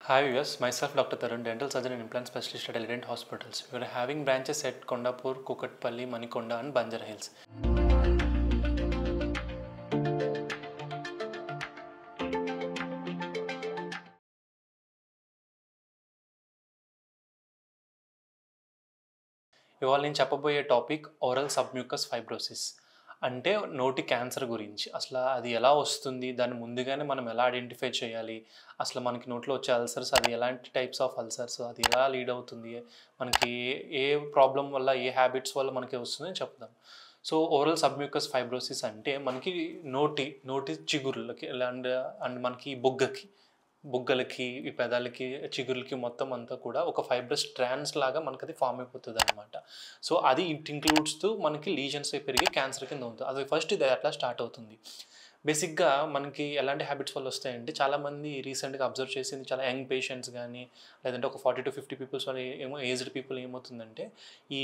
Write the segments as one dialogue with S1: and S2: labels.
S1: Hi viewers, myself Dr. Tarun, dental surgeon and implant specialist at Elegant Hospitals. We are having branches at Kondapur, Kukatpalli, Manikonda and Banjara Hills. ఇవాళ నేను చెప్పబోయే topic oral submucous fibrosis అంటే నోటి cancer గురించి. అసలు అది ఎలా వస్తుంది, దాన్ని ముందుగానే మనం ఎలా ఐడెంటిఫై చేయాలి, అసలు మనకి నోట్లో వచ్చే అల్సర్స్ అది ఎలాంటి టైప్స్ ఆఫ్ అల్సర్స్, అది ఎలా లీడ్ అవుతుంది, మనకి ఏ ప్రాబ్లం వల్ల ఏ హ్యాబిట్స్ వల్ల మనకి వస్తుందని చెప్దాం. సో ఓరల్ సబ్మ్యూకస్ ఫైబ్రోసిస్ అంటే మనకి నోటి చిగుర్లకి అండ్ అండ్ మనకి బుగ్గలకి, ఈ పెదాలకి, చిగుర్లకి మొత్తం అంతా కూడా ఒక ఫైబ్రస్ స్ట్రాండ్స్ లాగా మనకది ఫామ్ అయిపోతుందనమాట. సో అది ఇట్ ఇంక్లూడ్స్ మనకి లీజన్స్ పెరిగి క్యాన్సర్ కింద ఉంటుంది. అది ఫస్ట్ ఇది అట్లా స్టార్ట్ అవుతుంది. బేసిక్‌గా మనకి ఎలాంటి హ్యాబిట్స్ వల్ల వస్తాయంటే చాలామంది రీసెంట్‌గా అబ్జర్వ్ చేసింది చాలా యంగ్ పేషెంట్స్ గానీ, లేదంటే ఒక 40-50 పీపుల్స్ వల్ల ఏమో ఏజ్డ్ పీపుల్ ఏమవుతుందంటే, ఈ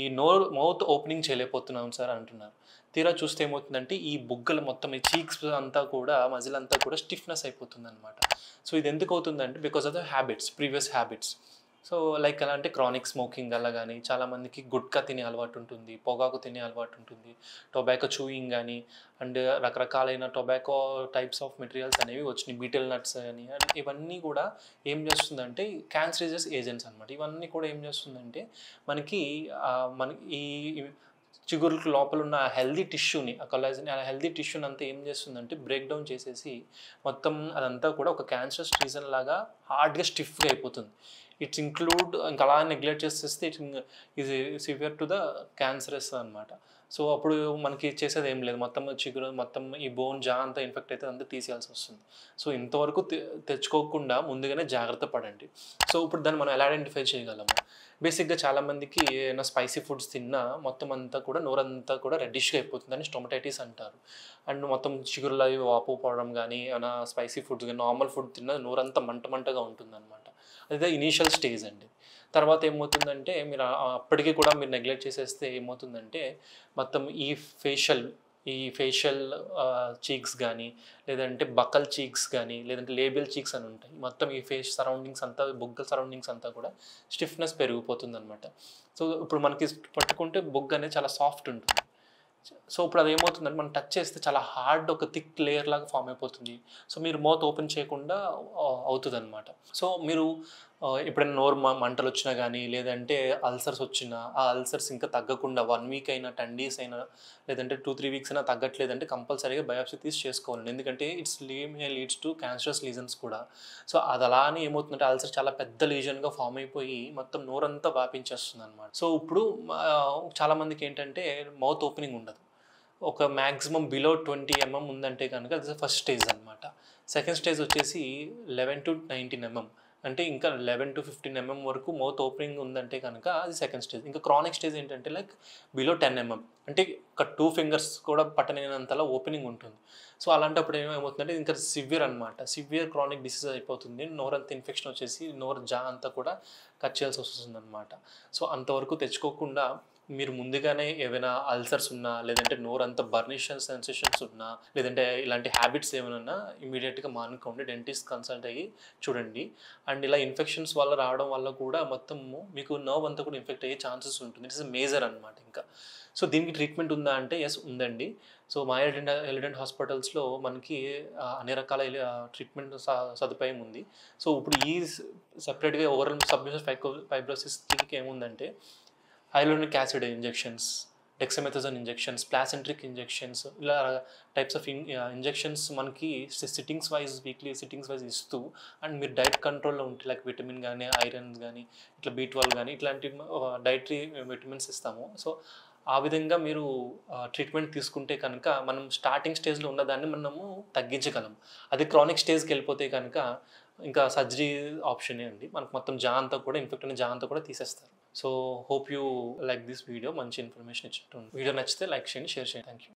S1: మౌత్ ఓపెనింగ్ చేయలేకపోతున్నాం సార్ అంటున్నారు. తీరా చూస్తే ఏమవుతుందంటే, ఈ బుగ్గలు మొత్తం ఈ చీక్స్ అంతా కూడా మజిల్ అంతా కూడా స్టిఫ్‌నెస్ అయిపోతుందనమాట. సో ఇది ఎందుకు అవుతుందంటే because of the habits, previous habits. So like ఎలా అంటే క్రానిక్ స్మోకింగ్ అలా గానీ, చాలామందికి గుట్కా తినే అలవాటు ఉంటుంది, పొగాకు తినే అలవాటు ఉంటుంది, టొబాకో చూయింగ్ గానీ, అండ్ రకరకాలైన టొబాకో టైప్స్ ఆఫ్ మెటీరియల్స్ అనేవి వచ్చినాయి. బీటల్ నట్స్ అని ఇవన్నీ కూడా ఏం చేస్తుందంటే క్యాన్సరైజస్ ఏజెంట్స్ అనమాట. ఇవన్నీ కూడా ఏం చేస్తుందంటే మనకి మనకి ఈ చిగురులకు లోపల ఉన్న హెల్దీ టిష్యూని, ఆ కొలాజన్ ఆ హెల్దీ టిష్యూని అంతా ఏం చేస్తుందంటే బ్రేక్ డౌన్ చేసేసి మొత్తం అదంతా కూడా ఒక క్యాన్సరస్ రీజన్ లాగా హార్డ్‌గా స్టిఫ్‌గా అయిపోతుంది. ఇట్స్ ఇంక్లూడ్ ఇంకా అలా నెగ్లెక్ట్ చేసేస్తే ఇది సివియర్ టు ద క్యాన్సరస్ అనమాట. సో అప్పుడు మనకి చేసేది ఏం లేదు. మొత్తం చిగురు మొత్తం ఈ బోన్ జా అంతా ఇన్ఫెక్ట్ అయితే అంతా తీసేయాల్సి వస్తుంది. సో ఇంతవరకు తెచ్చుకోకుండా ముందుగానే జాగ్రత్త పడండి. సో ఇప్పుడు దాన్ని మనం ఎలా ఐడెంటిఫై చేయగలము? బేసిక్‌గా చాలామందికి ఏమైనా స్పైసీ ఫుడ్స్ తిన్నా మొత్తం అంతా కూడా నోరంతా కూడా రెడ్డిష్‌గా అయిపోతుందని స్టొమటైటిస్ అంటారు. అండ్ మొత్తం చిగురులు అవి వాపు పోవడం గానీ, ఏమైనా స్పైసీ ఫుడ్స్ గానీ, నార్మల్ ఫుడ్ తిన్నా నోరంతా మంటగా ఉంటుందన్నమాట. అదే ఇనీషియల్ స్టేజ్ అండి. తర్వాత ఏమవుతుందంటే మీరు అప్పటికి కూడా మీరు నెగ్లెక్ట్ చేసేస్తే ఏమవుతుందంటే మొత్తం ఈ ఫేషియల్ చీక్స్ గానీ, లేదంటే బకల్ చీక్స్ గానీ, లేదంటే లేబియల్ చీక్స్ అని ఉంటాయి. మొత్తం ఈ ఫేస్ సరౌండింగ్స్ అంతా, బుగ్గ సరౌండింగ్స్ అంతా కూడా స్టిఫ్‌నెస్ పెరిగిపోతుందనమాట. సో ఇప్పుడు మనకి పట్టుకుంటే బుగ్గ అనేది చాలా సాఫ్ట్ ఉంటుంది. సో ఇప్పుడు అదేమవుతుందంటే మనం టచ్ చేస్తే చాలా హార్డ్ ఒక థిక్ లేయర్ లాగా ఫామ్ అయిపోతుంది. సో మీరు మౌత్ ఓపెన్ చేయకుండా అవుతదనమాట. సో మీరు ఎప్పుడైనా నోరు మంటలొచ్చినా గానీ, లేదంటే అల్సర్స్ వచ్చినా, ఆ అల్సర్స్ ఇంకా తగ్గకుండా 1 వీక్ అయినా, 10 డేస్ అయినా, లేదంటే 2-3 వీక్స్ అయినా తగ్గట్లేదంటే కంపల్సరీగా బయాప్సీ తీసి చేసుకోవాలండి. ఎందుకంటే లీడ్స్ టు క్యాన్సరస్ లీజన్స్ కూడా. సో అది అలా అని ఏమవుతుందంటే అల్సర్ చాలా పెద్ద లీజన్‌గా ఫామ్ అయిపోయి మొత్తం నోరంతా వ్యాపించేస్తుందనమాట. సో ఇప్పుడు చాలామందికేంటంటే మౌత్ ఓపెనింగ్ ఉండదు. ఒక మాక్సిమం బిలో 20 ఉందంటే గనుక అది ఫస్ట్ స్టేజ్ అనమాట. సెకండ్ స్టేజ్ వచ్చేసి 11-19 అంటే ఇంకా 11-15 వరకు మౌత్ ఓపెనింగ్ ఉందంటే గనక అది సెకండ్ స్టేజ్. ఇంకా క్రానిక్ స్టేజ్ ఏంటంటే లైక్ బిలో 10 అంటే ఒక 2 ఫింగర్స్ కూడా పట్టలేనంతలా ఓపెనింగ్ ఉంటుంది. సో అలాంటప్పుడు ఏమవుతుందంటే ఇంకా సివియర్ అనమాట. సివియర్ క్రానిక్ డిసీజ్ అయిపోతుంది. నోరంతా ఇన్ఫెక్షన్ వచ్చేసి నోరు జా అంతా కూడా కట్ చేయాల్సి వస్తుందనమాట. సో అంతవరకు తెచ్చుకోకుండా మీరు ముందుగానే ఏవైనా అల్సర్స్ ఉన్నా, లేదంటే నోరంతా బర్నిష్ సెన్సేషన్స్ ఉన్నా, లేదంటే ఇలాంటి హ్యాబిట్స్ ఏమైనా ఉన్నా ఇమ్మీడియేట్‌గా మానుకోండి. డెంటిస్ట్ కన్సల్ట్ అయ్యి చూడండి. అండ్ ఇలా ఇన్ఫెక్షన్స్ వల్ల రావడం వల్ల కూడా మొత్తము మీకు నర్వ్ అంతా కూడా ఇన్ఫెక్ట్ అయ్యే ఛాన్సెస్ ఉంటుంది. ఇట్స్ మేజర్ అనమాట ఇంకా. సో దీనికి ట్రీట్మెంట్ ఉందా అంటే యెస్ ఉందండి. సో మా ఎలిడెంట్ హాస్పిటల్స్‌లో మనకి అన్ని రకాల ట్రీట్మెంట్ సదుపాయం ఉంది. సో ఇప్పుడు సెపరేట్‌గా ఓరల్ సబ్మ్యూకస్ ఫైబ్రోసిస్‌కి ఏముందంటే hyaluronic acid injections, dexamethasone injections, placentrex injections ఇలా టైప్స్ ఆఫ్ ఇంజెక్షన్స్ మనకి వీక్లీ సిట్టింగ్స్ వైస్ ఇస్తూ అండ్ మీరు డైట్ కంట్రోల్‌లో ఉంటే లైక్ విటమిన్ గానీ, ఐరన్స్ గానీ, ఇట్లా B12 గానీ ఇట్లాంటి డైటరీ విటమిన్స్ ఇస్తాము. సో ఆ విధంగా మీరు ట్రీట్మెంట్ తీసుకుంటే కనుక మనం స్టార్టింగ్ స్టేజ్‌లో ఉన్నదాన్ని మనము తగ్గించగలం. అదే క్రానిక్ స్టేజ్‌కెళ్ళిపోతే కనుక ఇంకా సర్జరీ ఆప్షనే అండి. మనకు మొత్తం జా అంతా కూడా ఇన్ఫెక్ట్ అయిన జా అంతా కూడా తీసేస్తారు. So hope you like this video. మంచి ఇన్ఫర్మేషన్ ఇచ్చినట్టు ఉంది. వీడియో నచ్చితే లైక్ చేయండి, షేర్ చేయండి. Thank you.